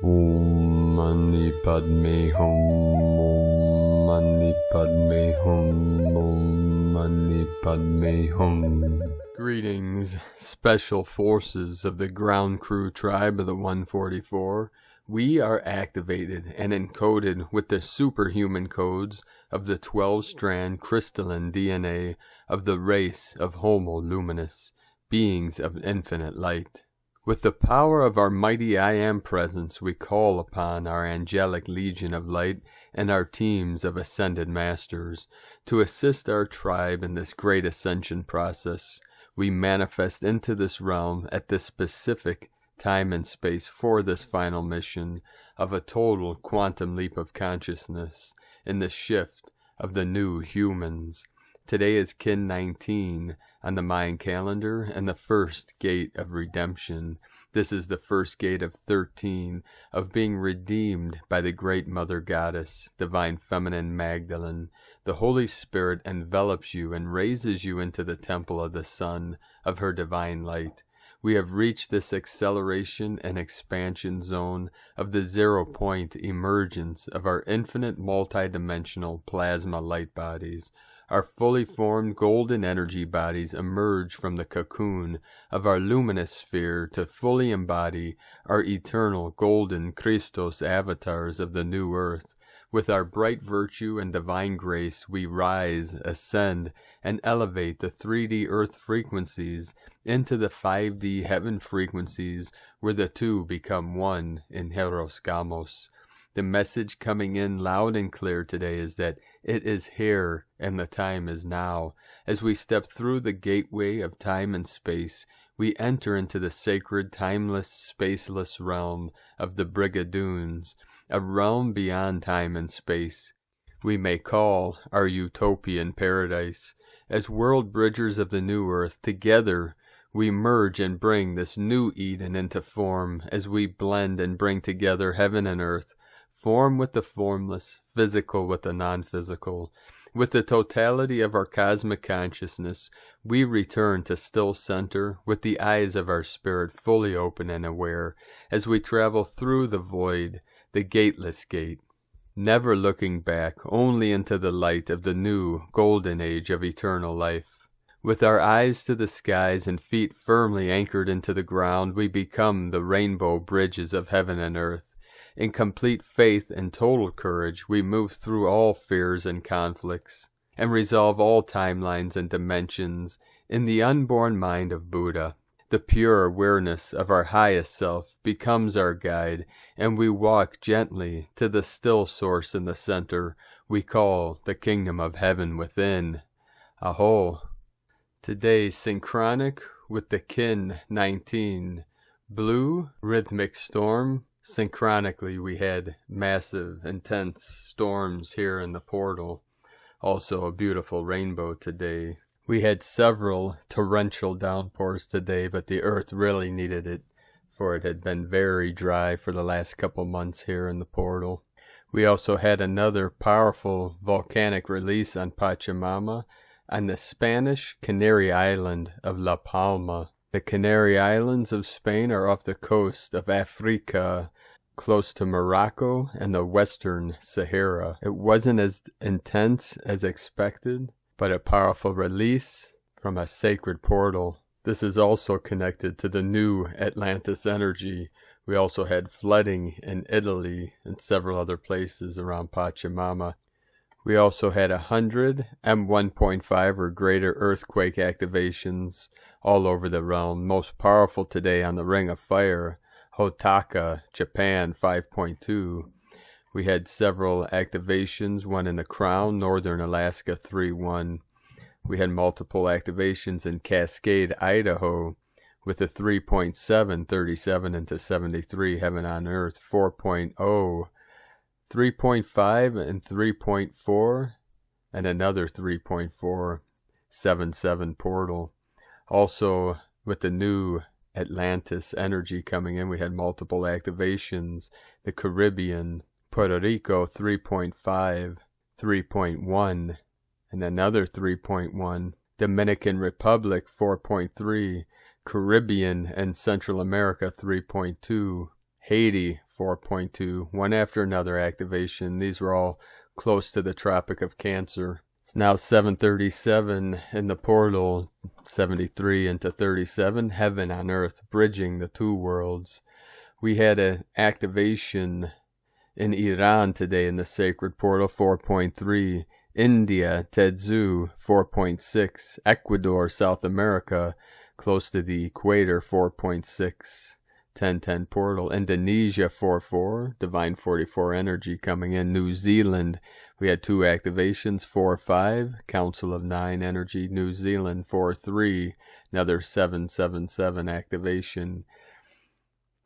Om Mani Padme Hum. Om Mani Padme Hum. Om Mani Padme Hum. Greetings, Special Forces of the Ground Crew Tribe of the 144. We are activated and encoded with the superhuman codes of the 12-strand crystalline DNA of the race of Homo Luminous, beings of infinite light. With the power of our mighty I Am presence, we call upon our angelic legion of light and our teams of ascended masters to assist our tribe in this great ascension process. We manifest into this realm at this specific time and space for this final mission of a total quantum leap of consciousness in the shift of the new humans. Today is Kin 19 on the Mayan calendar and the first gate of redemption. This is the first gate of 13 of being redeemed by the great Mother Goddess, Divine Feminine Magdalene. The Holy Spirit envelops you and raises you into the temple of the Sun of her divine light. We have reached this acceleration and expansion zone of the 0-point emergence of our infinite multidimensional plasma light bodies. Our fully formed golden energy bodies emerge from the cocoon of our luminous sphere to fully embody our eternal golden Christos avatars of the new earth. With our bright virtue and divine grace, we rise, ascend, and elevate the 3D earth frequencies into the 5D heaven frequencies where the two become one in Hieros Gamos. The message coming in loud and clear today is that it is here and the time is now. As we step through the gateway of time and space, we enter into the sacred, timeless, spaceless realm of the Brigadoons, a realm beyond time and space. We may call our utopian paradise. As world bridgers of the new earth, together we merge and bring this new Eden into form as we blend and bring together heaven and earth, form with the formless, physical with the non-physical. With the totality of our cosmic consciousness, we return to still center with the eyes of our spirit fully open and aware as we travel through the void, the gateless gate, never looking back, only into the light of the new golden age of eternal life. With our eyes to the skies and feet firmly anchored into the ground, we become the rainbow bridges of heaven and earth. In complete faith and total courage, we move through all fears and conflicts, and resolve all timelines and dimensions in the unborn mind of Buddha. The pure awareness of our highest self becomes our guide, and we walk gently to the still source in the center we call the kingdom of heaven within. Aho! Today, synchronic with the Kin 19, blue rhythmic storm. Synchronically, we had massive, intense storms here in the portal. Also a beautiful rainbow today. We had several torrential downpours today, but the earth really needed it, for it had been very dry for the last couple months here in the portal. We also had another powerful volcanic release on Pachamama on the Spanish Canary Island of La Palma. The Canary Islands of Spain are off the coast of Africa, close to Morocco and the Western Sahara. It wasn't as intense as expected, but a powerful release from a sacred portal. This is also connected to the new Atlantis energy. We also had flooding in Italy and several other places around Pachamama. We also had 100 M1.5 or greater earthquake activations all over the realm. Most powerful today on the Ring of Fire, Hotaka, Japan 5.2. We had several activations, one in the Crown, Northern Alaska 3.1. We had multiple activations in Cascade, Idaho, with a 3.7, 37 into 73, Heaven on Earth 4.0. 3.5 and 3.4, and another 3.4, 7.7 portal. Also, with the new Atlantis energy coming in, we had multiple activations. The Caribbean, Puerto Rico 3.5, 3.1, and another 3.1. Dominican Republic 4.3, Caribbean and Central America 3.2, Haiti 4.2, one after another activation. These were all close to the Tropic of Cancer. It's now 7:37 in the portal, 73 into 37, heaven on earth, bridging the two worlds. We had an activation in Iran today in the sacred portal, 4.3. India, Tetsu, 4.6. Ecuador, South America, close to the equator, 4.6. 1010 portal. Indonesia, 4.4. Divine 44 energy coming in. New Zealand, we had 2 activations, 4.5. Council of 9 energy. New Zealand, 4.3. Another 777 activation.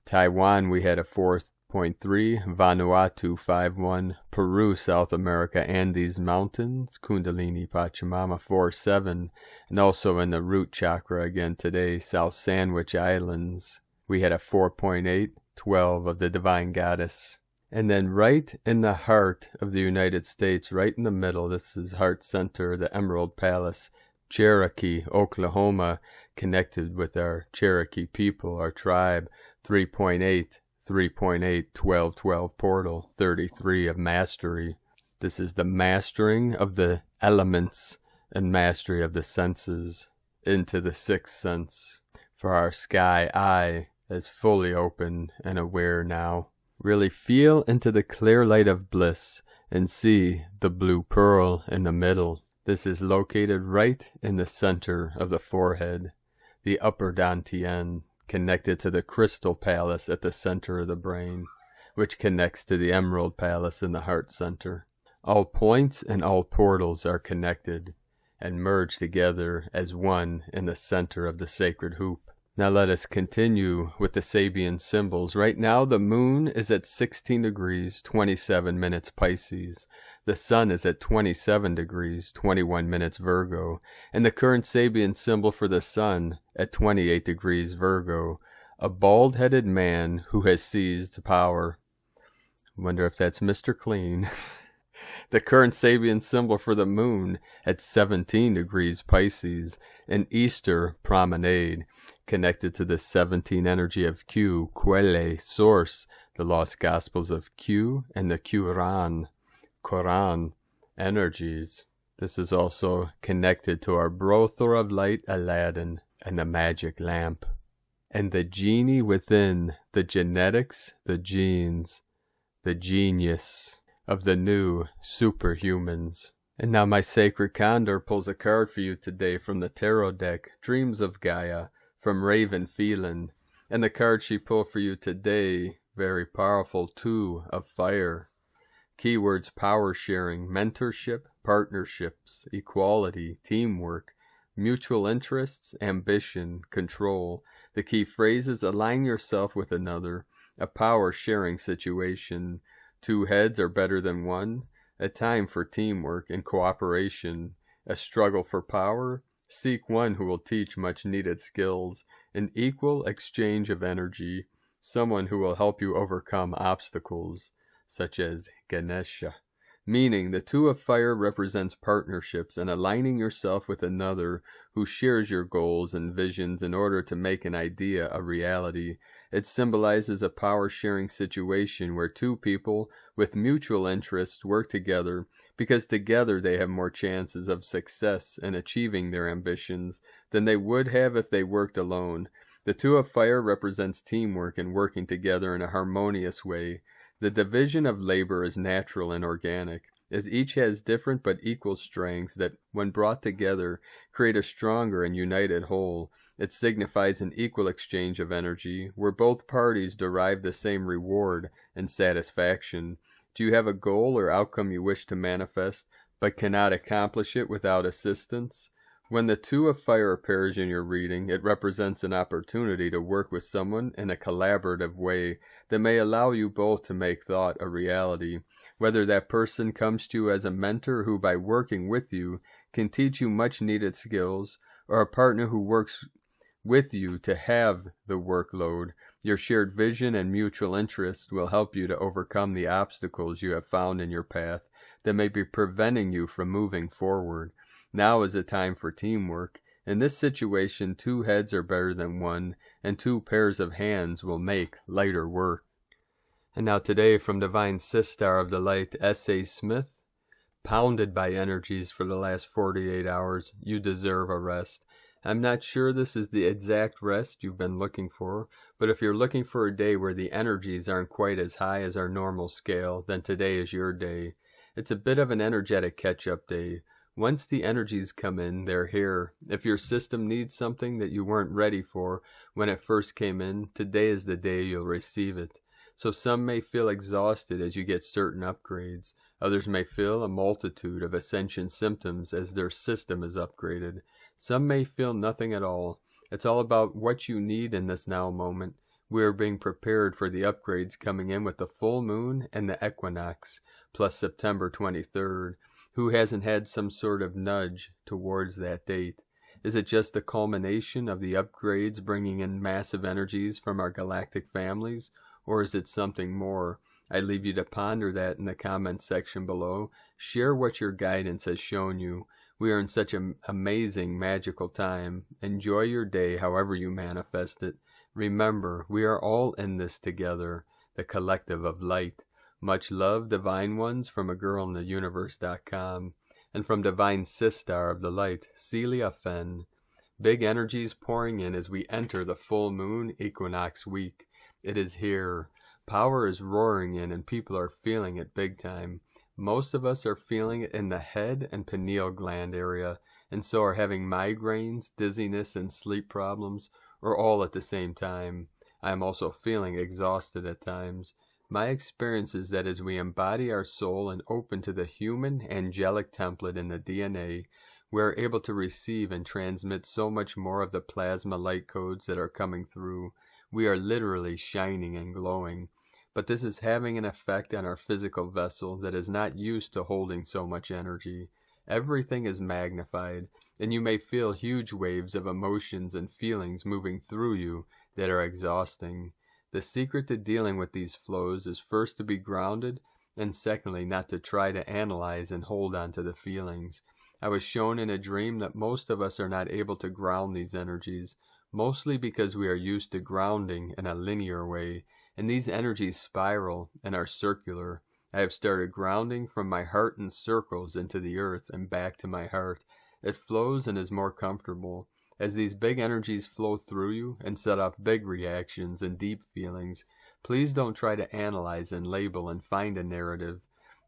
Taiwan, we had a 4.3. Vanuatu, 5.1. Peru, South America, Andes Mountains, Kundalini Pachamama, 4.7. And also in the root chakra again today, South Sandwich Islands, we had a 4.8, 12 of the Divine Goddess. And then right in the heart of the United States, right in the middle, this is Heart Center, the Emerald Palace, Cherokee, Oklahoma, connected with our Cherokee people, our tribe, 3.8, 3.8, 12 portal, 33 of mastery. This is the mastering of the elements and mastery of the senses into the 6th sense. For our sky eye is fully open and aware now. Really feel into the clear light of bliss and see the blue pearl in the middle. This is located right in the center of the forehead, the upper dantian, connected to the crystal palace at the center of the brain, which connects to the emerald palace in the heart center. All points and all portals are connected and merge together as one in the center of the sacred hoop. Now let us continue with the Sabian symbols. Right now the moon is at 16 degrees, 27 minutes Pisces. The sun is at 27 degrees, 21 minutes Virgo. And the current Sabian symbol for the sun at 28 degrees Virgo. A bald-headed man who has seized power. Wonder if that's Mr. Clean. The current Sabian symbol for the moon at 17 degrees Pisces. An Easter promenade connected to the 17 energy of Q, Quelle, Source, the Lost Gospels of Q, and the Quran energies. This is also connected to our Brothor of Light, Aladdin, and the magic lamp. And the genie within, the genetics, the genes, the genius of the new superhumans. And now my sacred Condor pulls a card for you today from the tarot deck, Dreams of Gaia, from Raven Phelan. And the card she pulled for you today, very powerful, 2 of fire. Keywords: power sharing, mentorship, partnerships, equality, teamwork, mutual interests, ambition, control. The key phrases: align yourself with another, a power sharing situation, 2 heads are better than one, a time for teamwork and cooperation, a struggle for power, seek one who will teach much needed skills, an equal exchange of energy, someone who will help you overcome obstacles, such as Ganesha. Meaning, the 2 of fire represents partnerships and aligning yourself with another who shares your goals and visions in order to make an idea a reality. It symbolizes a power-sharing situation where 2 people with mutual interests work together because together they have more chances of success in achieving their ambitions than they would have if they worked alone. The 2 of fire represents teamwork and working together in a harmonious way. The division of labor is natural and organic, as each has different but equal strengths that, when brought together, create a stronger and united whole. It signifies an equal exchange of energy, where both parties derive the same reward and satisfaction. Do you have a goal or outcome you wish to manifest, but cannot accomplish it without assistance? When the 2 of fire appears in your reading, it represents an opportunity to work with someone in a collaborative way that may allow you both to make thought a reality. Whether that person comes to you as a mentor who, by working with you, can teach you much needed skills, or a partner who works with you to have the workload, your shared vision and mutual interest will help you to overcome the obstacles you have found in your path that may be preventing you from moving forward. Now is the time for teamwork. In this situation, 2 heads are better than one, and 2 pairs of hands will make lighter work. And now today from Divine Sistar of the Light, S.A. Smith, pounded by energies for the last 48 hours, you deserve a rest. I'm not sure this is the exact rest you've been looking for, but if you're looking for a day where the energies aren't quite as high as our normal scale, then today is your day. It's a bit of an energetic catch-up day. Once the energies come in, they're here. If your system needs something that you weren't ready for when it first came in, today is the day you'll receive it. So some may feel exhausted as you get certain upgrades. Others may feel a multitude of ascension symptoms as their system is upgraded. Some may feel nothing at all. It's all about what you need in this now moment. We are being prepared for the upgrades coming in with the full moon and the equinox, plus September 23rd. Who hasn't had some sort of nudge towards that date? Is it just the culmination of the upgrades bringing in massive energies from our galactic families? Or is it something more? I leave you to ponder that in the comments section below. Share what your guidance has shown you. We are in such an amazing, magical time. Enjoy your day however you manifest it. Remember, we are all in this together, the collective of light. Much love, Divine Ones, from agirlintheuniverse.com. And from Divine Sistar of the Light, Celia Fenn. Big energies pouring in as we enter the full moon equinox week. It is here. Power is roaring in and people are feeling it big time. Most of us are feeling it in the head and pineal gland area, and so are having migraines, dizziness, and sleep problems, or all at the same time. I am also feeling exhausted at times. My experience is that as we embody our soul and open to the human angelic template in the DNA, we are able to receive and transmit so much more of the plasma light codes that are coming through. We are literally shining and glowing. But this is having an effect on our physical vessel that is not used to holding so much energy. Everything is magnified, and you may feel huge waves of emotions and feelings moving through you that are exhausting. The secret to dealing with these flows is first to be grounded, and secondly, not to try to analyze and hold on to the feelings. I was shown in a dream that most of us are not able to ground these energies, mostly because we are used to grounding in a linear way, and these energies spiral and are circular. I have started grounding from my heart in circles into the earth and back to my heart. It flows and is more comfortable. As these big energies flow through you and set off big reactions and deep feelings, please don't try to analyze and label and find a narrative.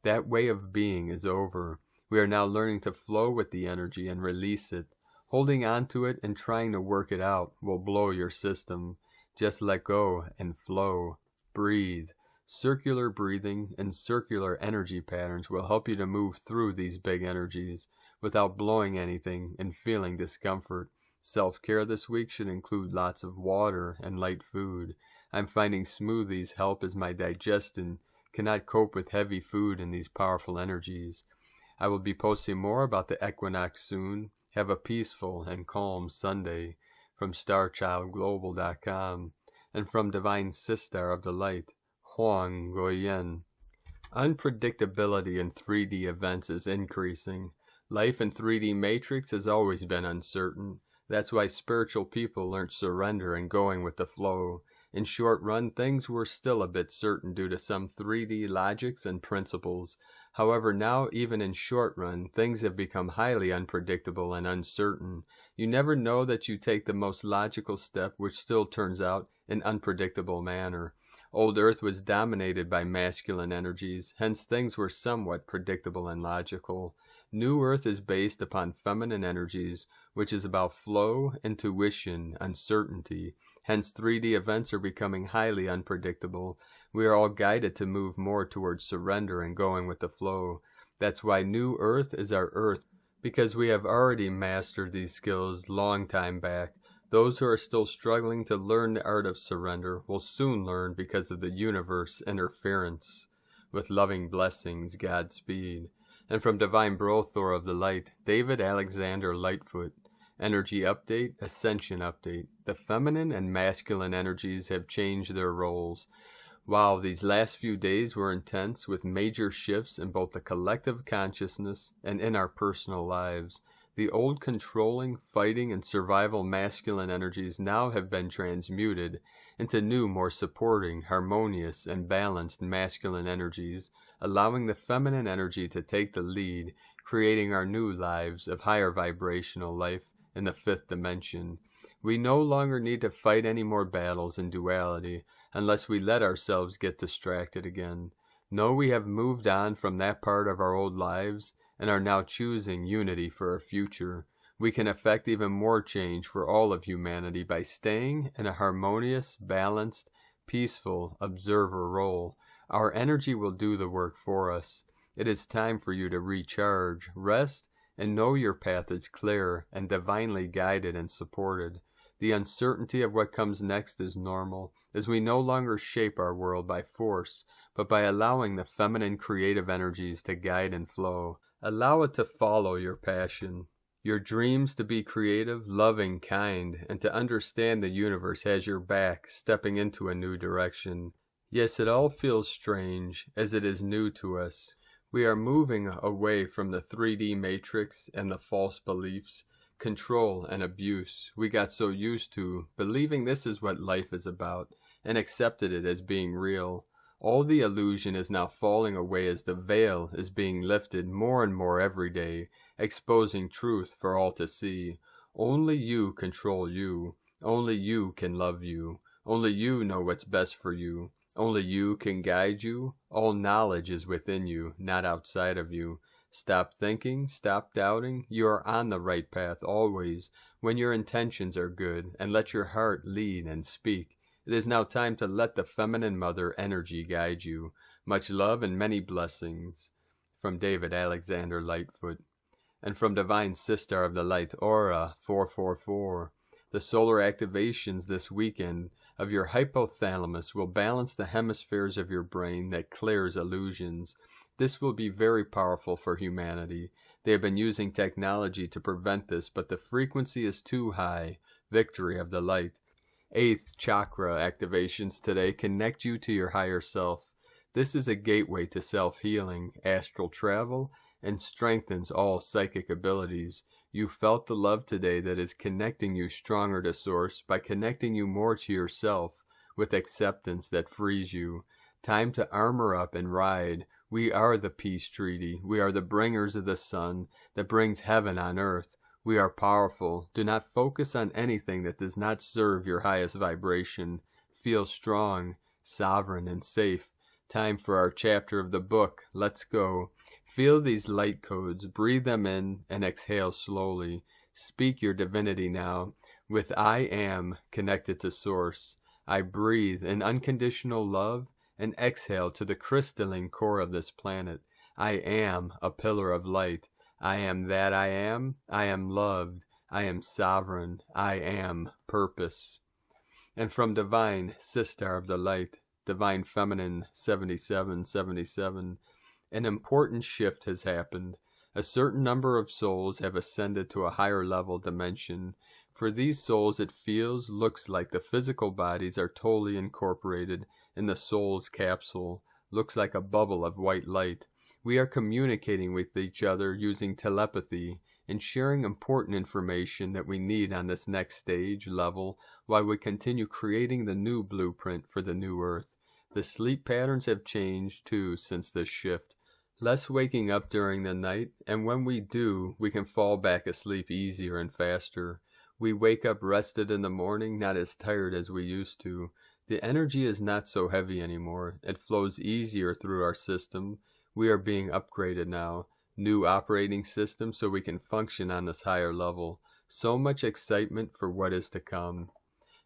That way of being is over. We are now learning to flow with the energy and release it. Holding on to it and trying to work it out will blow your system. Just let go and flow. Breathe. Circular breathing and circular energy patterns will help you to move through these big energies without blowing anything and feeling discomfort. Self-care this week should include lots of water and light food. I'm finding smoothies help as my digestion cannot cope with heavy food and these powerful energies. I will be posting more about the equinox soon. Have a peaceful and calm Sunday. From StarChildGlobal.com and from Divine Sistar of the Light, Huang Guoyan. Unpredictability in 3D events is increasing. Life in 3D Matrix has always been uncertain. That's why spiritual people learned surrender and going with the flow. In short run, things were still a bit certain due to some 3D logics and principles. However, now even in short run, things have become highly unpredictable and uncertain. You never know that you take the most logical step, which still turns out in unpredictable manner. Old Earth was dominated by masculine energies, hence things were somewhat predictable and logical. New Earth is based upon feminine energies, which is about flow, intuition, uncertainty. Hence 3D events are becoming highly unpredictable. We are all guided to move more towards surrender and going with the flow. That's why New Earth is our Earth, because we have already mastered these skills long time back. Those who are still struggling to learn the art of surrender will soon learn because of the universe interference. With loving blessings, Godspeed. And from Divine Brothor of the Light, David Alexander Lightfoot. Energy update, ascension update. The feminine and masculine energies have changed their roles. Wow, these last few days were intense with major shifts in both the collective consciousness and in our personal lives. The old controlling, fighting, and survival masculine energies now have been transmuted into new, more supporting, harmonious, and balanced masculine energies, allowing the feminine energy to take the lead, creating our new lives of higher vibrational life in the fifth dimension. We no longer need to fight any more battles in duality unless we let ourselves get distracted again. No, we have moved on from that part of our old lives and are now choosing unity for our future. We can effect even more change for all of humanity by staying in a harmonious, balanced, peaceful observer role. Our energy will do the work for us. It is time for you to recharge, rest, and know your path is clear and divinely guided and supported. The uncertainty of what comes next is normal, as we no longer shape our world by force, but by allowing the feminine creative energies to guide and flow. Allow it to follow your passion, your dreams to be creative, loving, kind, and to understand the universe has your back, stepping into a new direction. Yes, it all feels strange, as it is new to us. We are moving away from the 3D matrix and the false beliefs, control, and abuse we got so used to, believing this is what life is about, and accepted it as being real. All the illusion is now falling away as the veil is being lifted more and more every day, exposing truth for all to see. Only you control you. Only you can love you. Only you know what's best for you. Only you can guide you. All knowledge is within you, not outside of you. Stop thinking, stop doubting. You are on the right path always, when your intentions are good, and let your heart lead and speak. It is now time to let the feminine mother energy guide you. Much love and many blessings. From David Alexander Lightfoot. And from Divine Sister of the Light, Aura 444. The solar activations this weekend of your hypothalamus will balance the hemispheres of your brain that clears illusions. This will be very powerful for humanity. They have been using technology to prevent this, but the frequency is too high. Victory of the light. 8th chakra activations today connect you to your higher self. This is a gateway to self-healing, astral travel, and strengthens all psychic abilities. You felt the love today that is connecting you stronger to Source by connecting you more to yourself with acceptance that frees you. Time to armor up and ride. We are the peace treaty. We are the bringers of the sun that brings heaven on earth. We are powerful. Do not focus on anything that does not serve your highest vibration. Feel strong, sovereign, and safe. Time for our chapter of the book. Let's go. Feel these light codes. Breathe them in and exhale slowly. Speak your divinity now. With I am connected to Source. I breathe in unconditional love and exhale to the crystalline core of this planet. I am a pillar of light. I am that I am loved, I am sovereign, I am purpose. And from Divine Sister of the Light, Divine Feminine 7777, an important shift has happened. A certain number of souls have ascended to a higher level dimension. For these souls it feels, looks like the physical bodies are totally incorporated in the soul's capsule, looks like a bubble of white light. We are communicating with each other using telepathy and sharing important information that we need on this next stage level while we continue creating the new blueprint for the new earth. The sleep patterns have changed too since this shift. Less waking up during the night, and when we do, we can fall back asleep easier and faster. We wake up rested in the morning, not as tired as we used to. The energy is not so heavy anymore. It flows easier through our system. We are being upgraded now. New operating system so we can function on this higher level. So much excitement for what is to come.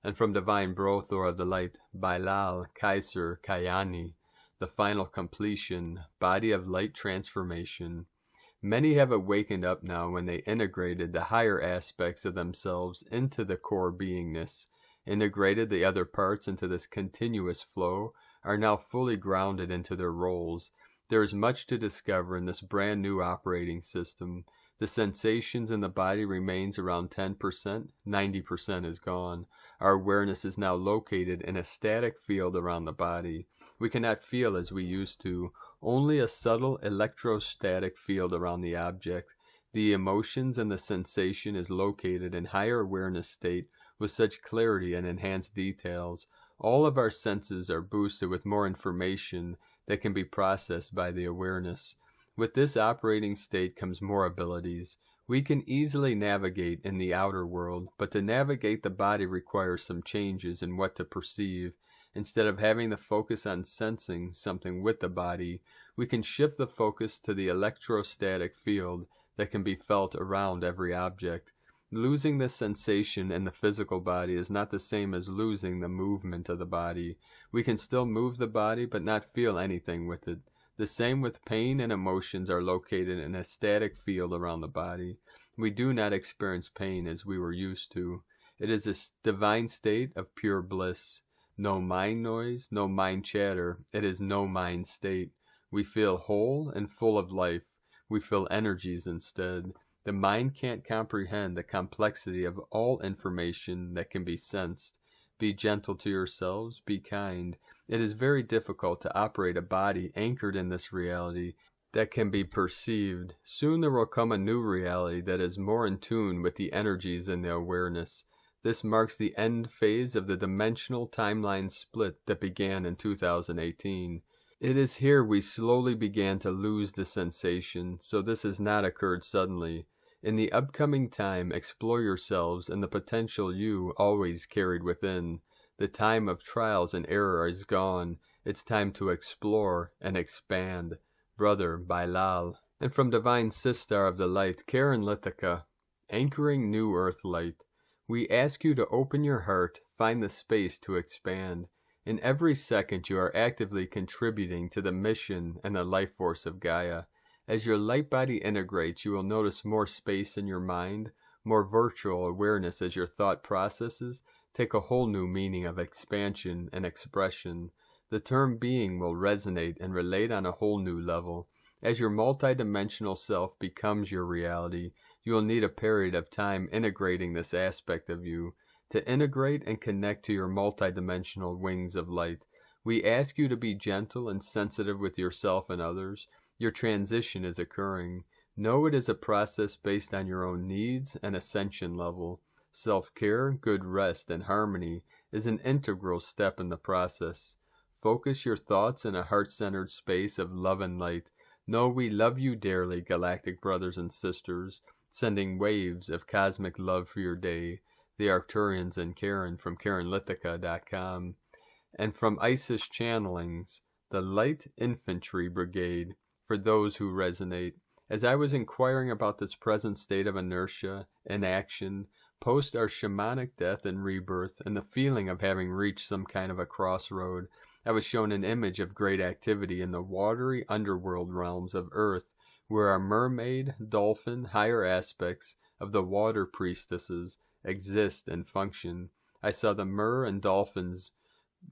And from Divine Brothor of the Light, Bailal Kaiser Kayani, the final completion, body of light transformation. Many have awakened up now when they integrated the higher aspects of themselves into the core beingness, integrated the other parts into this continuous flow, are now fully grounded into their roles. There is much to discover in this brand new operating system. The sensations in the body remains around 10%, 90% is gone. Our awareness is now located in a static field around the body. We cannot feel as we used to, only a subtle electrostatic field around the object. The emotions and the sensation is located in higher awareness state with such clarity and enhanced details. All of our senses are boosted with more information that can be processed by the awareness. With this operating state comes more abilities. We can easily navigate in the outer world, but to navigate the body requires some changes in what to perceive. Instead of having the focus on sensing something with the body, we can shift the focus to the electrostatic field that can be felt around every object. Losing the sensation in the physical body is not the same as losing the movement of the body. We can still move the body but not feel anything with it. The same with pain and emotions are located in a static field around the body. We do not experience pain as we were used to. It is a divine state of pure bliss. No mind noise, no mind chatter. It is no mind state. We feel whole and full of life. We feel energies instead. The mind can't comprehend the complexity of all information that can be sensed. Be gentle to yourselves, be kind. It is very difficult to operate a body anchored in this reality that can be perceived. Soon there will come a new reality that is more in tune with the energies and the awareness. This marks the end phase of the dimensional timeline split that began in 2018. It is here we slowly began to lose the sensation, so this has not occurred suddenly. In the upcoming time, explore yourselves and the potential you always carried within. The time of trials and error is gone. It's time to explore and expand. Brother by Lal. And from Divine Sistar of the Light, Karen Lithica, anchoring New Earth Light. We ask you to open your heart, find the space to expand. In every second you are actively contributing to the mission and the life force of Gaia. As your light body integrates, you will notice more space in your mind, more virtual awareness as your thought processes take a whole new meaning of expansion and expression. The term being will resonate and relate on a whole new level. As your multidimensional self becomes your reality, you will need a period of time integrating this aspect of you. To integrate and connect to your multidimensional wings of light, we ask you to be gentle and sensitive with yourself and others. Your transition is occurring. Know it is a process based on your own needs and ascension level. Self-care, good rest, and harmony is an integral step in the process. Focus your thoughts in a heart-centered space of love and light. Know we love you dearly, galactic brothers and sisters, sending waves of cosmic love for your day. The Arcturians and Karen from KarenLithica.com. And from Isis Channelings, the Light Infantry Brigade, for those who resonate. As I was inquiring about this present state of inertia, inaction, post our shamanic death and rebirth, and the feeling of having reached some kind of a crossroad, I was shown an image of great activity in the watery underworld realms of Earth, where our mermaid, dolphin, higher aspects of the water priestesses exist and function. I saw the mer and dolphins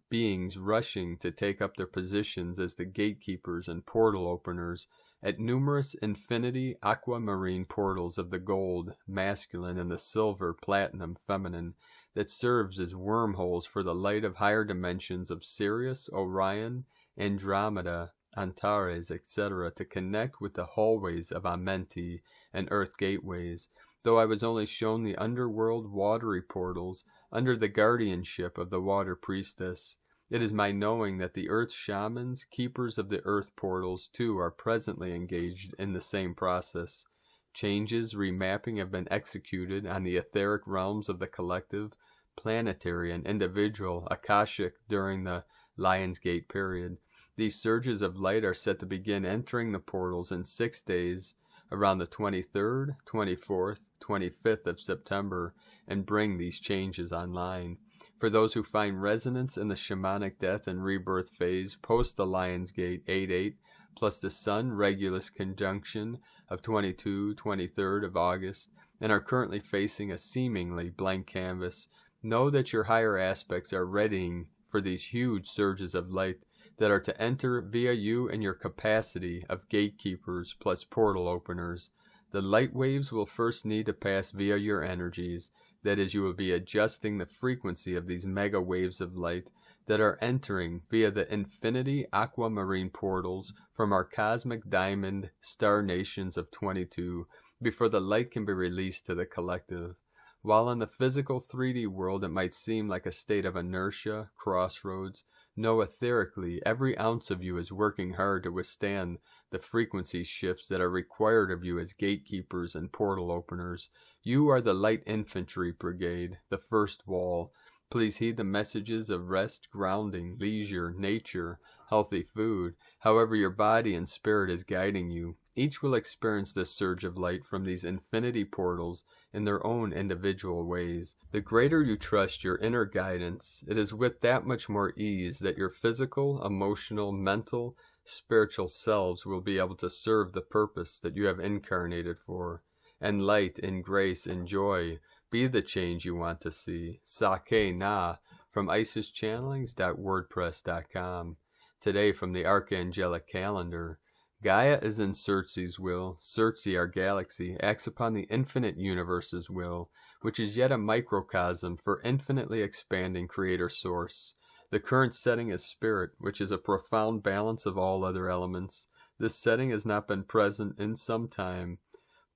beings rushing to take up their positions as the gatekeepers and portal openers at numerous infinity aquamarine portals of the gold, masculine, and the silver, platinum, feminine, that serves as wormholes for the light of higher dimensions of Sirius, Orion, Andromeda, Antares, etc., to connect with the hallways of Amenti and Earth gateways, though I was only shown the underworld watery portals under the guardianship of the water priestess. It is my knowing that the Earth shamans, keepers of the Earth portals, too, are presently engaged in the same process. Changes, remapping have been executed on the etheric realms of the collective, planetary, and individual Akashic during the Lionsgate period. These surges of light are set to begin entering the portals in 6 days, around the 23rd, 24th, 25th of September, and bring these changes online. For those who find resonance in the shamanic death and rebirth phase post the Lionsgate 8-8 plus the Sun Regulus conjunction of 23rd of August and are currently facing a seemingly blank canvas, know that your higher aspects are readying for these huge surges of light that are to enter via you in your capacity of gatekeepers plus portal openers. The light waves will first need to pass via your energies. That is, you will be adjusting the frequency of these mega waves of light that are entering via the infinity aquamarine portals from our cosmic diamond star nations of 22, before the light can be released to the collective. While in the physical 3D world it might seem like a state of inertia, crossroads, no, etherically, every ounce of you is working hard to withstand the frequency shifts that are required of you as gatekeepers and portal openers. You are the Light Infantry Brigade, the first wall. Please heed the messages of rest, grounding, leisure, nature, healthy food. However your body and spirit is guiding you, each will experience this surge of light from these infinity portals in their own individual ways. The greater you trust your inner guidance, it is with that much more ease that your physical, emotional, mental, spiritual selves will be able to serve the purpose that you have incarnated for. And light and grace and joy be the change you want to see. Sake Na from IsisChannelings.wordpress.com. Today from the Archangelic Calendar. Gaia is in Circe's will. Circe, our galaxy, acts upon the infinite universe's will, which is yet a microcosm for infinitely expanding creator source. The current setting is spirit, which is a profound balance of all other elements. This setting has not been present in some time,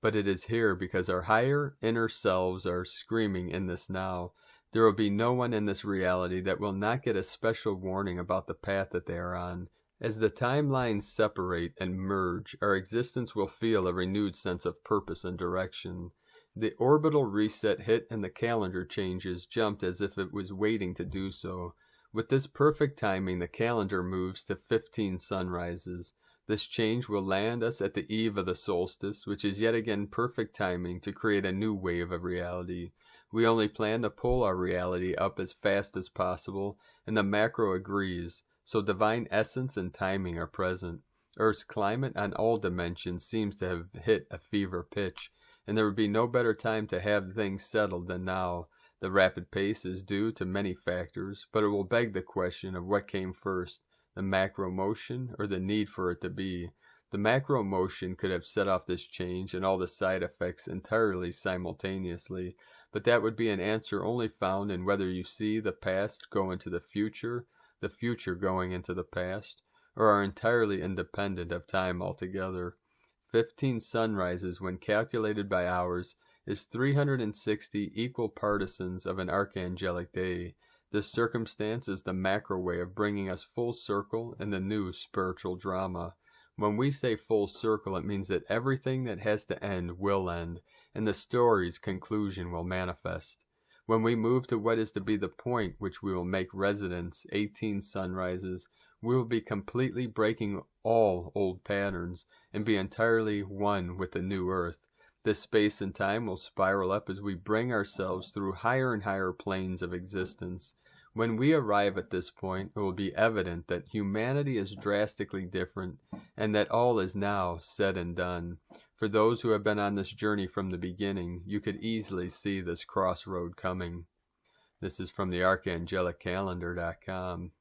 but it is here because our higher inner selves are screaming in this now. There will be no one in this reality that will not get a special warning about the path that they are on. As the timelines separate and merge, our existence will feel a renewed sense of purpose and direction. The orbital reset hit and the calendar changes jumped as if it was waiting to do so. With this perfect timing, the calendar moves to 15 sunrises. This change will land us at the eve of the solstice, which is yet again perfect timing to create a new wave of reality. We only plan to pull our reality up as fast as possible, and the macro agrees. So divine essence and timing are present. Earth's climate on all dimensions seems to have hit a fever pitch, and there would be no better time to have things settled than now. The rapid pace is due to many factors, but it will beg the question of what came first, the macro motion or the need for it to be. The macro motion could have set off this change and all the side effects entirely simultaneously, but that would be an answer only found in whether you see the past go into the future going into the past, or are entirely independent of time altogether. 15 sunrises, when calculated by hours, is 360 equal partisans of an archangelic day. This circumstance is the macro way of bringing us full circle in the new spiritual drama. When we say full circle, it means that everything that has to end will end, and the story's conclusion will manifest. When we move to what is to be the point which we will make residence, 18 sunrises, we will be completely breaking all old patterns and be entirely one with the new earth. This space and time will spiral up as we bring ourselves through higher and higher planes of existence. When we arrive at this point, it will be evident that humanity is drastically different and that all is now said and done. For those who have been on this journey from the beginning, you could easily see this crossroad coming. This is from the ArchangeliCalendar.com.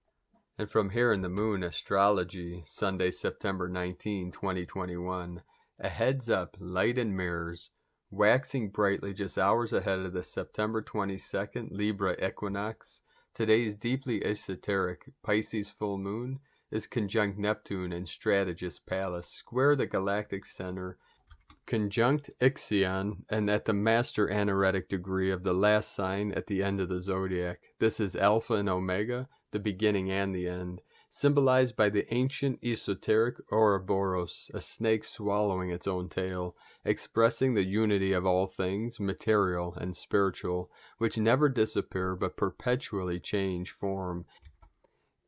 And from Here in the Moon Astrology, Sunday, September 19, 2021. A heads up, light and mirrors. Waxing brightly just hours ahead of the September 22nd Libra equinox, today's deeply esoteric Pisces full moon is conjunct Neptune in Strategist Pallas, square the galactic center, conjunct Ixion, and at the master anaretic degree of the last sign at the end of the zodiac. This is Alpha and Omega, the beginning and the end, symbolized by the ancient esoteric Ouroboros, a snake swallowing its own tail, expressing the unity of all things, material and spiritual, which never disappear but perpetually change form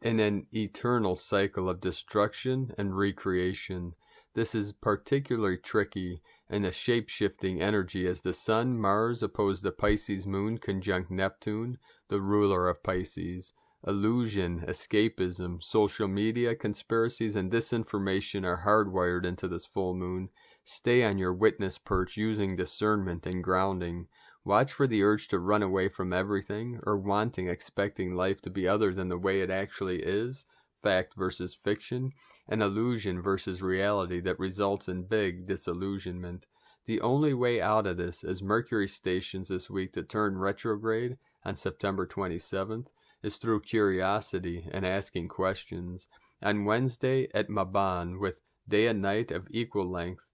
in an eternal cycle of destruction and recreation. This is particularly tricky in a shape-shifting energy as the Sun, Mars oppose the Pisces moon conjunct Neptune, the ruler of Pisces. Illusion, escapism, social media, conspiracies, and disinformation are hardwired into this full moon. Stay on your witness perch using discernment and grounding. Watch for the urge to run away from everything, or expecting life to be other than the way it actually is, fact versus fiction, and illusion versus reality that results in big disillusionment. The only way out of this, as Mercury stations this week to turn retrograde on September 27th, is through curiosity and asking questions. On Wednesday at Maban, with day and night of equal length,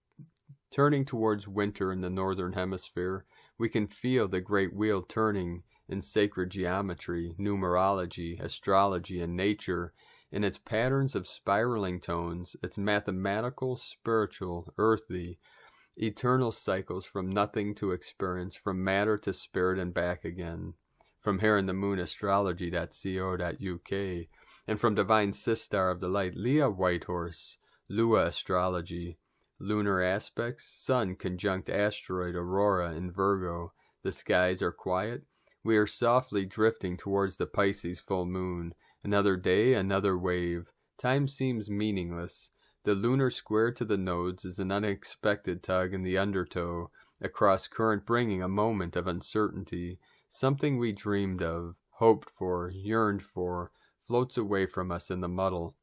Turning towards winter in the northern hemisphere, we can feel the great wheel turning in sacred geometry, numerology, astrology, and nature, in its patterns of spiraling tones, its mathematical, spiritual, earthly, eternal cycles from nothing to experience, from matter to spirit and back again. From here in the moon astrology.co.uk, and from divine Sistar of the light, Leah Whitehorse, Lua astrology, lunar aspects, sun conjunct asteroid Aurora in Virgo, the skies are quiet, we are softly drifting towards the Pisces full moon, another day, another wave, time seems meaningless, the lunar square to the nodes is an unexpected tug in the undertow, a cross current bringing a moment of uncertainty, something we dreamed of, hoped for, yearned for, floats away from us in the muddle.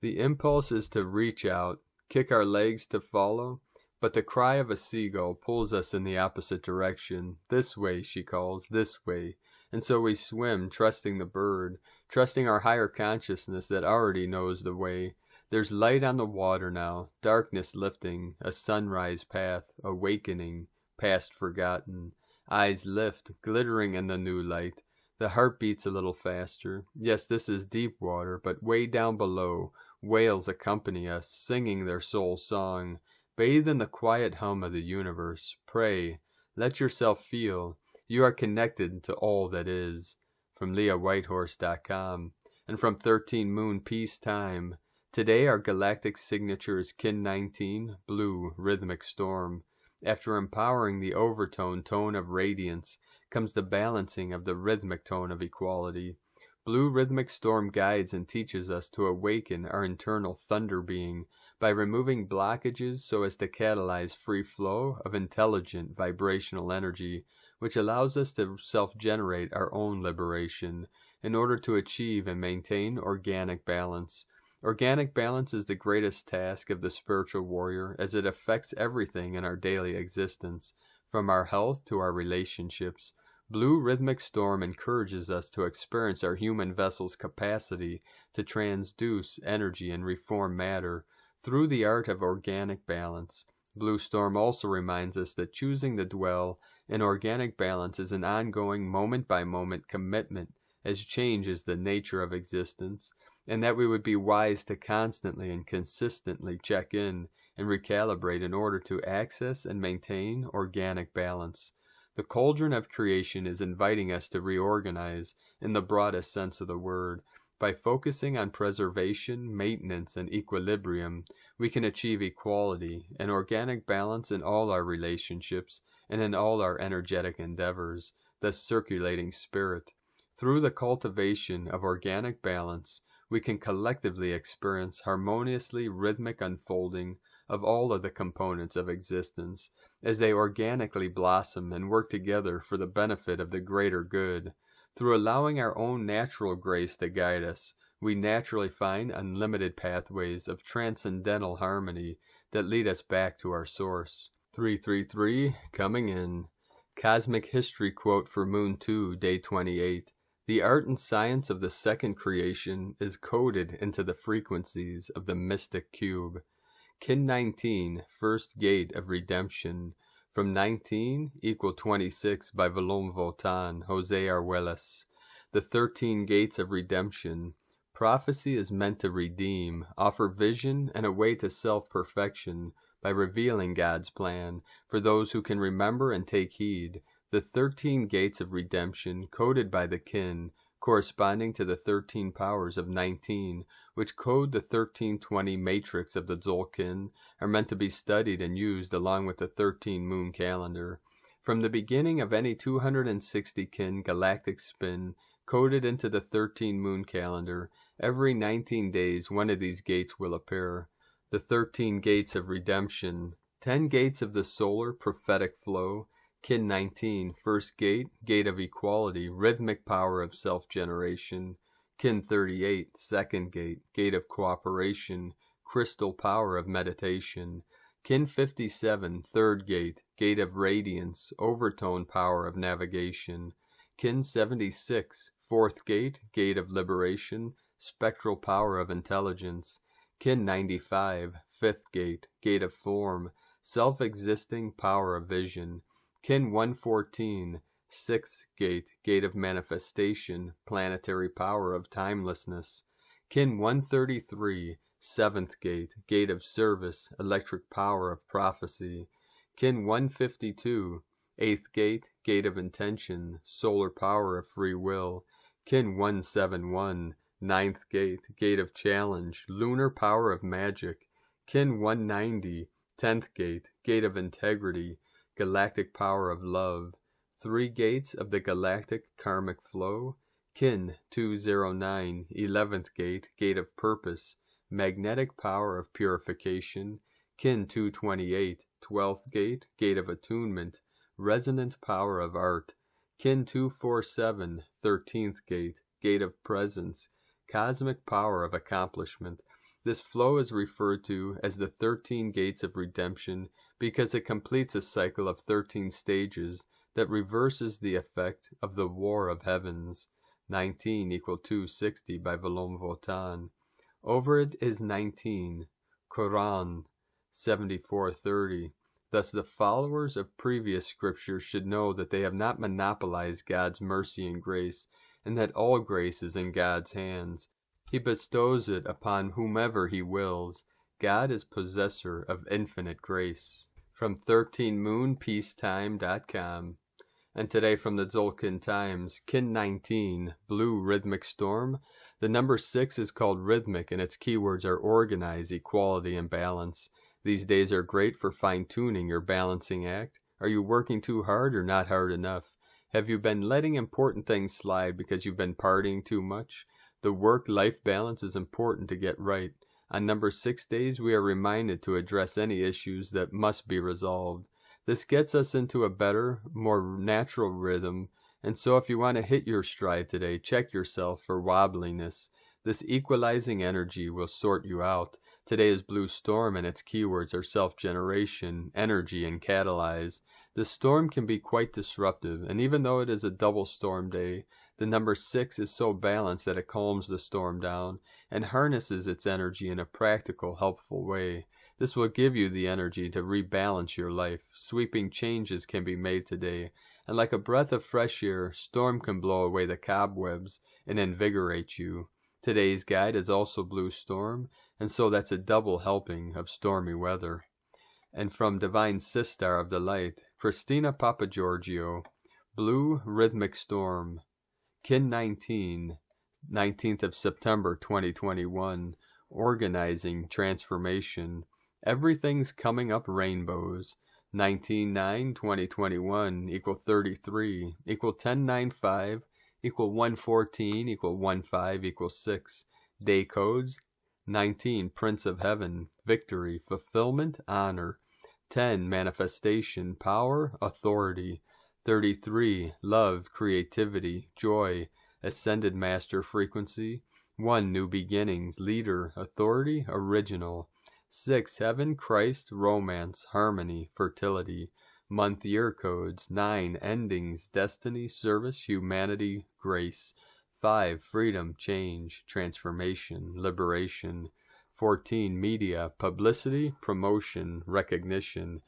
The impulse is to reach out, kick our legs to follow, but the cry of a seagull pulls us in the opposite direction. This way, she calls, this way. And so we swim, trusting the bird, trusting our higher consciousness that already knows the way. There's light on the water now, darkness lifting, a sunrise path, awakening, past forgotten. Eyes lift, glittering in the new light. The heart beats a little faster. Yes, this is deep water, but way down below, whales accompany us, singing their soul song. Bathe in the quiet hum of the universe. Pray. Let yourself feel. You are connected to all that is. From LeahWhitehorse.com. And from 13 Moon Peace Time. Today our galactic signature is Kin 19, blue, rhythmic storm. After empowering the overtone tone of radiance, comes the balancing of the rhythmic tone of equality. Blue rhythmic storm guides and teaches us to awaken our internal thunder being by removing blockages so as to catalyze free flow of intelligent vibrational energy, which allows us to self-generate our own liberation in order to achieve and maintain organic balance. Organic balance is the greatest task of the spiritual warrior as it affects everything in our daily existence, from our health to our relationships. Blue rhythmic storm encourages us to experience our human vessel's capacity to transduce energy and reform matter through the art of organic balance. Blue storm also reminds us that choosing to dwell in organic balance is an ongoing moment-by-moment commitment, as change is the nature of existence, and that we would be wise to constantly and consistently check in and recalibrate in order to access and maintain organic balance. The cauldron of creation is inviting us to reorganize in the broadest sense of the word. By focusing on preservation, maintenance, and equilibrium, we can achieve equality and organic balance in all our relationships and in all our energetic endeavors, thus circulating spirit. Through the cultivation of organic balance, we can collectively experience harmoniously rhythmic unfolding of all of the components of existence as they organically blossom and work together for the benefit of the greater good. Through allowing our own natural grace to guide us, we naturally find unlimited pathways of transcendental harmony that lead us back to our source. 333 coming in. Cosmic History quote for Moon 2, Day 28. The art and science of the second creation is coded into the frequencies of the mystic cube. Kin 19, first gate of redemption. From 19 = 26 by Valom Votan, Jose Arguelles. The 13 gates of redemption. Prophecy is meant to redeem, offer vision and a way to self-perfection by revealing God's plan for those who can remember and take heed. The 13 gates of redemption, coded by the kin, corresponding to the 13 powers of 19, which code the 1320 matrix of the Tzolk'in, are meant to be studied and used along with the 13 moon calendar. From the beginning of any 260 kin galactic spin coded into the 13 moon calendar, every 19 days one of these gates will appear. The 13 gates of redemption, 10 gates of the solar prophetic flow. Kin 19, first gate, gate of equality, rhythmic power of self-generation. Kin 38, second gate, gate of cooperation, crystal power of meditation. Kin 57, third gate, gate of radiance, overtone power of navigation. Kin 76, fourth gate, gate of liberation, spectral power of intelligence. Kin 95, fifth gate, gate of form, self-existing power of vision. Kin 114, 6th gate, gate of manifestation, planetary power of timelessness. Kin 133, 7th gate, gate of service, electric power of prophecy. Kin 152, 8th gate, gate of intention, solar power of free will. Kin 171, 9th gate, gate of challenge, lunar power of magic. Kin 190, 10th gate, gate of integrity, galactic power of love. 3 gates of the galactic karmic flow. Kin 209, 11th gate, gate of purpose, magnetic power of purification. Kin 228, 12th gate, gate of attunement, resonant power of art. Kin 247, 13th gate, gate of presence, cosmic power of accomplishment. This flow is referred to as the 13 gates of redemption because it completes a cycle of 13 stages that reverses the effect of the War of Heavens. 19 equal 260 by Valom Votan. Over it is 19, Quran 74:30. Thus the followers of previous scriptures should know that they have not monopolized God's mercy and grace, and that all grace is in God's hands. He bestows it upon whomever he wills. God is possessor of infinite grace. From 13moonpeacetime.com. And today from the Tzolk'in Times, Kin 19, Blue Rhythmic Storm. The number 6 is called rhythmic, and its keywords are organize, equality, and balance. These days are great for fine-tuning your balancing act. Are you working too hard or not hard enough? Have you been letting important things slide because you've been partying too much? The work-life balance is important to get right. On number 6 days, we are reminded to address any issues that must be resolved. This gets us into a better, more natural rhythm, and so if you want to hit your stride today, check yourself for wobbliness. This equalizing energy will sort you out. Today is Blue Storm, and its keywords are self-generation, energy, and catalyze. The storm can be quite disruptive, and even though it is a double storm day, the number 6 is so balanced that it calms the storm down and harnesses its energy in a practical, helpful way. This will give you the energy to rebalance your life. Sweeping changes can be made today, and like a breath of fresh air, storm can blow away the cobwebs and invigorate you. Today's guide is also Blue Storm, and so that's a double helping of stormy weather. And from Divine Sistar of the Light, Christina Papagiorgio, Blue Rhythmic Storm, Kin 19, 19th of September 2021, Organizing Transformation. Everything's coming up rainbows. 19-9-2021 equal 33 equal 10-9-5 equal 114 equal 15 equal 6. Day codes 19 Prince of Heaven, victory, fulfillment, honor. 10 manifestation, power, authority. 33 love, creativity, joy, ascended master frequency. 1 new beginnings, leader, authority, original. 6 heaven, Christ, romance, harmony, fertility. Month year codes 9 endings, destiny, service, humanity, grace. 5 freedom, change, transformation, liberation. 14 media, publicity, promotion, recognition.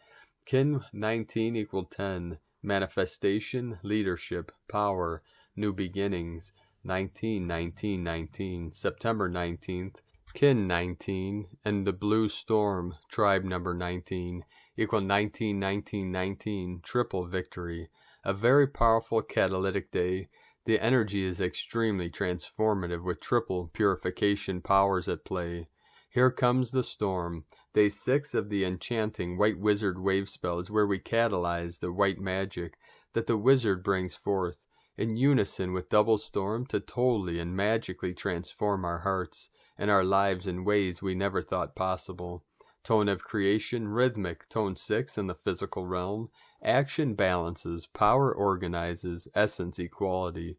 Kin 19 equal 10 manifestation, leadership, power, new beginnings. 19 September 19th. Kin 19 and the Blue Storm, tribe number 19, equal 19 triple victory. A very powerful catalytic day. The energy is extremely transformative with triple purification powers at play. Here comes the storm. Day 6 of the enchanting White Wizard wave spell is where we catalyze the white magic that the wizard brings forth, in unison with Double Storm, to totally and magically transform our hearts and our lives in ways we never thought possible. Tone of creation, rhythmic, tone 6 in the physical realm. Action balances, power organizes, essence equality.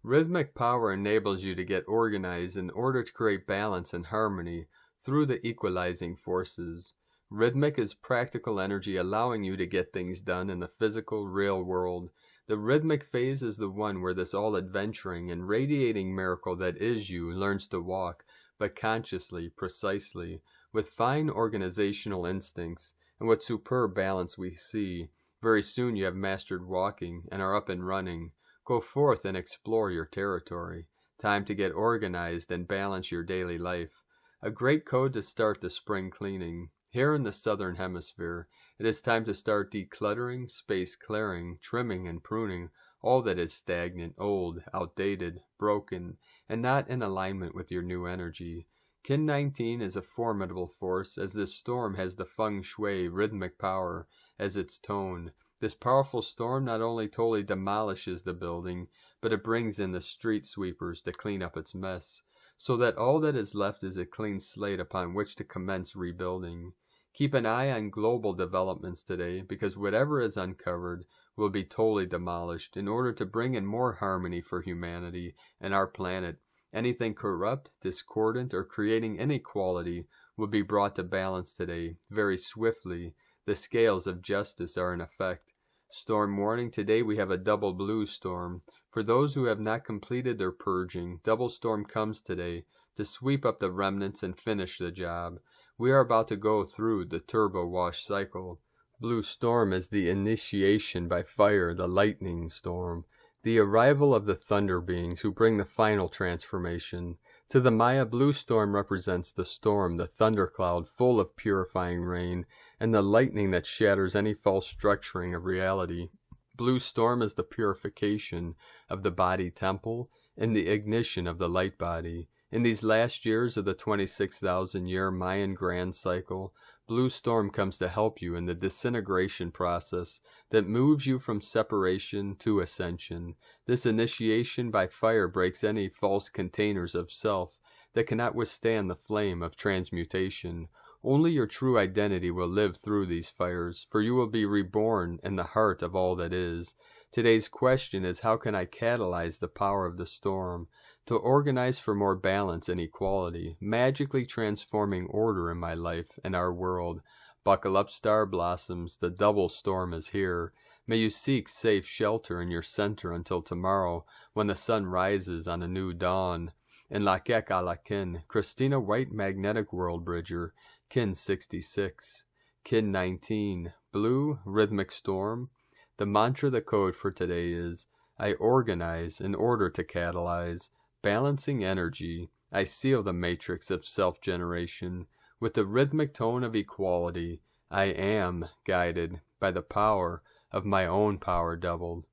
Rhythmic power enables you to get organized in order to create balance and harmony through the equalizing forces. Rhythmic is practical energy allowing you to get things done in the physical, real world. The rhythmic phase is the one where this all-adventuring and radiating miracle that is you learns to walk, but consciously, precisely, with fine organizational instincts, and what superb balance we see. Very soon you have mastered walking and are up and running. Go forth and explore your territory. Time to get organized and balance your daily life. A great code to start the spring cleaning. Here in the southern hemisphere, it is time to start decluttering, space clearing, trimming and pruning all that is stagnant, old, outdated, broken, and not in alignment with your new energy. Kin 19 is a formidable force, as this storm has the feng shui rhythmic power as its tone. This powerful storm not only totally demolishes the building, but it brings in the street sweepers to clean up its mess, so that all that is left is a clean slate upon which to commence rebuilding. Keep an eye on global developments today, because whatever is uncovered will be totally demolished in order to bring in more harmony for humanity and our planet. Anything corrupt, discordant, or creating inequality will be brought to balance today, very swiftly. The scales of justice are in effect. Storm warning, today we have a double blue storm. For those who have not completed their purging, double storm comes today to sweep up the remnants and finish the job. We are about to go through the turbo wash cycle. Blue storm is the initiation by fire, the lightning storm, the arrival of the thunder beings who bring the final transformation. To the Maya, blue storm represents the storm, the thundercloud full of purifying rain, and the lightning that shatters any false structuring of reality. Blue storm is the purification of the body temple and the ignition of the light body. In these last years of the 26,000-year Mayan grand cycle, blue storm comes to help you in the disintegration process that moves you from separation to ascension. This initiation by fire breaks any false containers of self that cannot withstand the flame of transmutation. Only your true identity will live through these fires, for you will be reborn in the heart of all that is. Today's question is, how can I catalyze the power of the storm to organize for more balance and equality, magically transforming order in my life and our world? Buckle up, star blossoms, the double storm is here. May you seek safe shelter in your center until tomorrow, when the sun rises on a new dawn. In Lakek Alakin, Christina White Magnetic World Bridger, Kin 66. Kin 19, Blue Rhythmic Storm. The mantra, the code for today is, I organize in order to catalyze. Balancing energy, I seal the matrix of self-generation. With the rhythmic tone of equality, I am guided by the power of my own power doubled.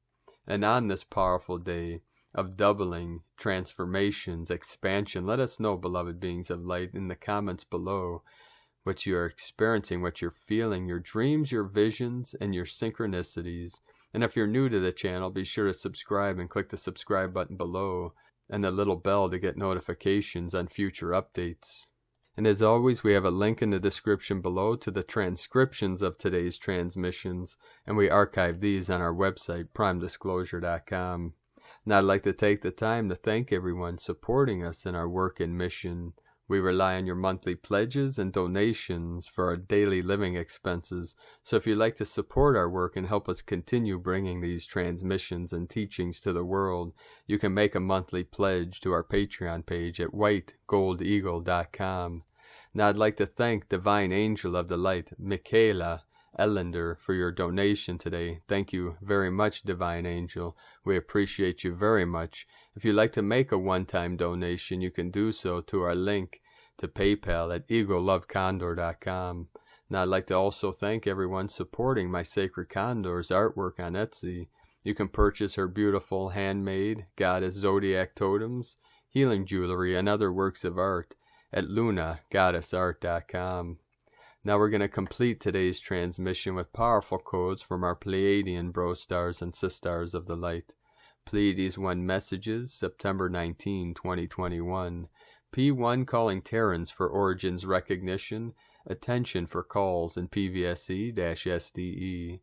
And on this powerful day of doubling, transformations, expansion, let us know, beloved beings of light, in the comments below, what you are experiencing, what you're feeling, your dreams, your visions, and your synchronicities. And if you're new to the channel, be sure to subscribe and click the subscribe button below and the little bell to get notifications on future updates. And as always, we have a link in the description below to the transcriptions of today's transmissions, and we archive these on our website, primedisclosure.com. Now I'd like to take the time to thank everyone supporting us in our work and mission. We rely on your monthly pledges and donations for our daily living expenses, so if you'd like to support our work and help us continue bringing these transmissions and teachings to the world, you can make a monthly pledge to our Patreon page at whitegoldeagle.com. Now I'd like to thank Divine Angel of the Light, Michaela Ellender, for your donation today. Thank you very much, Divine Angel. We appreciate you very much. If you'd like to make a one-time donation, you can do so to our link to PayPal at egolovecondor.com. Now I'd like to also thank everyone supporting my Sacred Condor's artwork on Etsy. You can purchase her beautiful handmade goddess zodiac totems, healing jewelry, and other works of art at lunagoddessart.com. Now we're going to complete today's transmission with powerful codes from our Pleiadian bro stars and sisters of the light. Pleiades 1 messages, September 19, 2021. P1 calling Terrans for origins recognition, attention for calls in PVSE-SDE.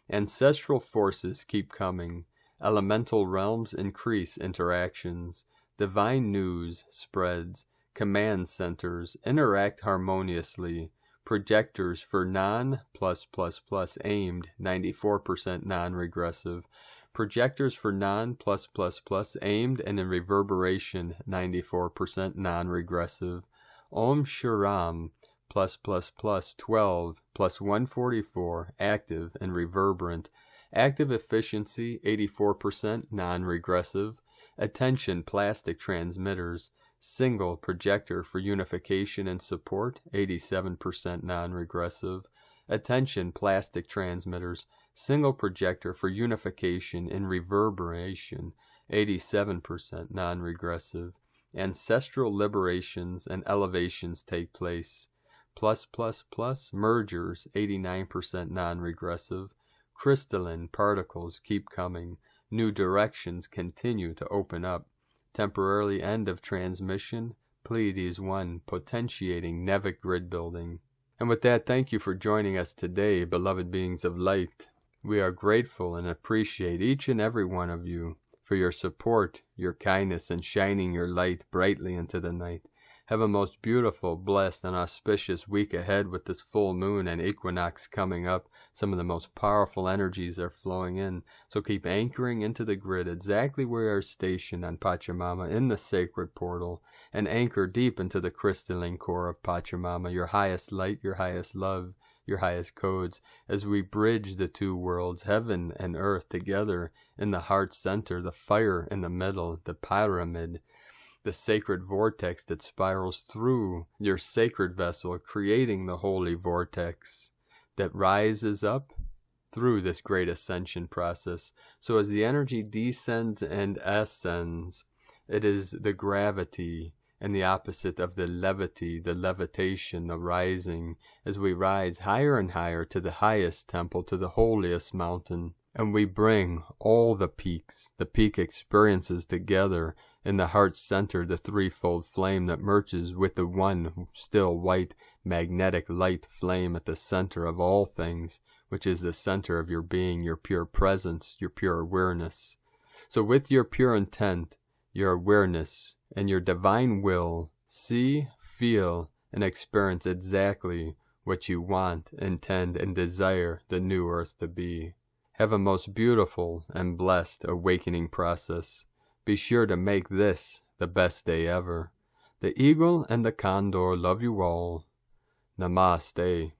Ancestral forces keep coming. Elemental realms increase interactions. Divine news spreads. Command centers interact harmoniously. Projectors for non+++ aimed, 94% non-regressive. Projectors for non+++ aimed and in reverberation, 94% non-regressive. Om Shuram, +++12 +144 active and reverberant. Active efficiency 84% non-regressive. Attention plastic transmitters. Single projector for unification and support 87% non-regressive. Attention plastic transmitters. Single projector for unification and reverberation 87% non-regressive. Ancestral liberations and elevations take place. Mergers 89% non-regressive. Crystalline particles keep coming. New directions continue to open up. Temporarily end of transmission. Pleiades 1 potentiating Nevic grid building. And with that, thank you for joining us today, beloved beings of light. We are grateful and appreciate each and every one of you for your support, your kindness, and shining your light brightly into the night. Have a most beautiful, blessed, and auspicious week ahead with this full moon and equinox coming up. Some of the most powerful energies are flowing in. So keep anchoring into the grid exactly where you are stationed on Pachamama in the sacred portal, and anchor deep into the crystalline core of Pachamama, your highest light, your highest love, your highest codes, as we bridge the two worlds, heaven and earth, together in the heart center, the fire in the middle, the pyramid, the sacred vortex that spirals through your sacred vessel, creating the holy vortex that rises up through this great ascension process. So as the energy descends and ascends, it is the gravity and the opposite of the levity, the levitation, the rising, as we rise higher and higher to the highest temple, to the holiest mountain. And we bring all the peaks, the peak experiences together in the heart center, the threefold flame that merges with the one still white magnetic light flame at the center of all things, which is the center of your being, your pure presence, your pure awareness. So with your pure intent, your awareness, and your divine will, see, feel, and experience exactly what you want, intend, and desire the new earth to be. Have a most beautiful and blessed awakening process. Be sure to make this the best day ever. The eagle and the condor love you all. Namaste.